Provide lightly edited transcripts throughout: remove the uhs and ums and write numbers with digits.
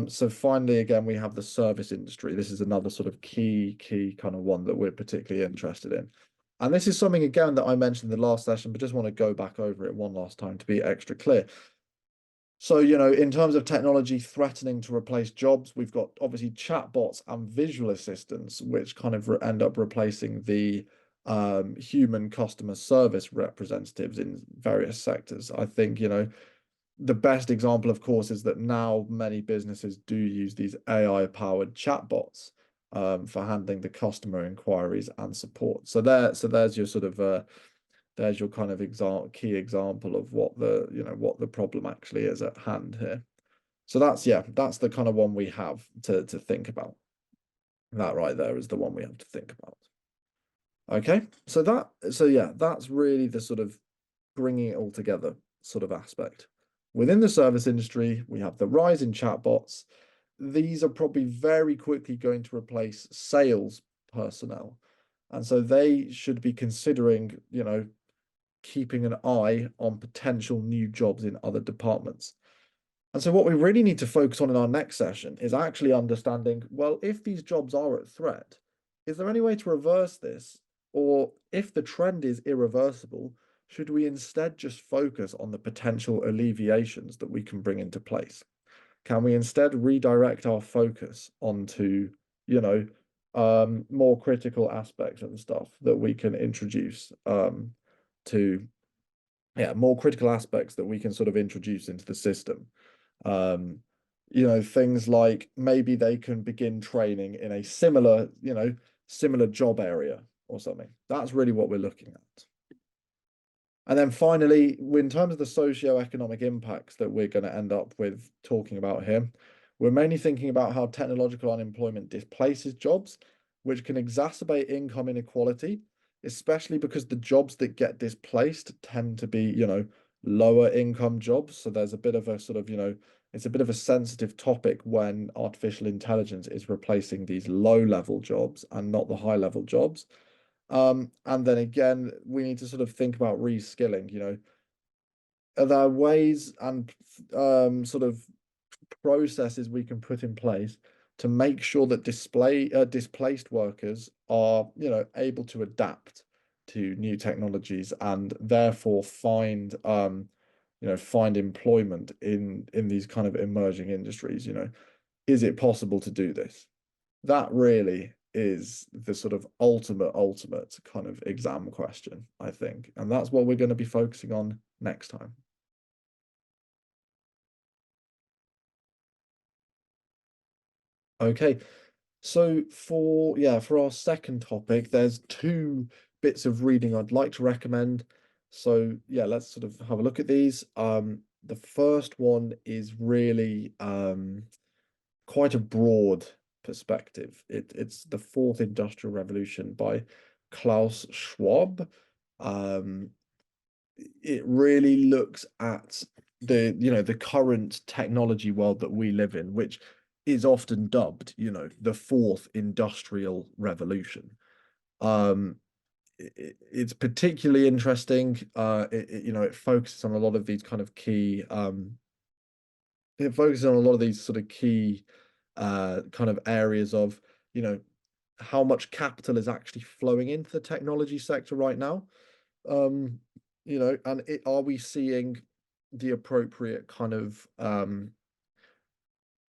So finally, again, we have the service industry. This is another sort of key kind of one that we're particularly interested in. And this is something, again, that I mentioned in the last session, but just want to go back over it one last time to be extra clear. So, in terms of technology threatening to replace jobs, we've got obviously chatbots and visual assistants, which kind of end up replacing the human customer service representatives in various sectors. I think, the best example, of course, is that now many businesses do use these AI-powered chatbots for handling the customer inquiries and support. So there's your sort of there's your kind of key example of what the problem actually is at hand here. So that's the kind of one we have to think about. That right there is the one we have to think about. Okay, so that's really the sort of bringing it all together sort of aspect. Within the service industry, we have the rise in chatbots. These are probably very quickly going to replace sales personnel. And so they should be considering, keeping an eye on potential new jobs in other departments. And so what we really need to focus on in our next session is actually understanding, well, if these jobs are at threat, is there any way to reverse this? Or if the trend is irreversible, should we instead just focus on the potential alleviations that we can bring into place? Can we instead redirect our focus onto, more critical aspects and stuff that we can introduce more critical aspects that we can sort of introduce into the system? Things like maybe they can begin training in a similar job area or something. That's really what we're looking at. And then finally, in terms of the socio-economic impacts that we're going to end up with talking about here, we're mainly thinking about how technological unemployment displaces jobs, which can exacerbate income inequality, especially because the jobs that get displaced tend to be, lower income jobs. So there's a bit of a sort of, it's a bit of a sensitive topic when artificial intelligence is replacing these low-level jobs and not the high-level jobs. And then again, we need to sort of think about reskilling, are there ways and sort of processes we can put in place to make sure that displaced workers are, able to adapt to new technologies and therefore find employment in these kind of emerging industries? Is it possible to do this? That really is the sort of ultimate kind of exam question, I think. And that's what we're going to be focusing on next time. Okay, so for our second topic, there's two bits of reading I'd like to recommend. So let's sort of have a look at these. The first one is really quite a broad perspective. It's The Fourth Industrial Revolution by Klaus Schwab. It really looks at the current technology world that we live in, which is often dubbed, the fourth industrial revolution. It's particularly interesting. It focuses on a lot of these kind of key. It focuses on a lot of these sort of key kind of areas of, how much capital is actually flowing into the technology sector right now. And are we seeing the appropriate kind of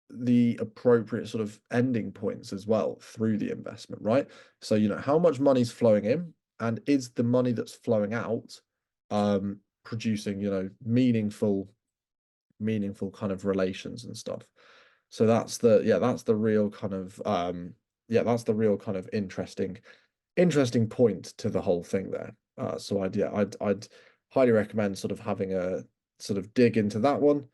the appropriate sort of ending points as well through the investment, right? So, how much money's flowing in, and is the money that's flowing out producing, meaningful kind of relations and stuff. So that's the real kind of that's the real kind of interesting point to the whole thing there. So I'd highly recommend sort of having a sort of dig into that one.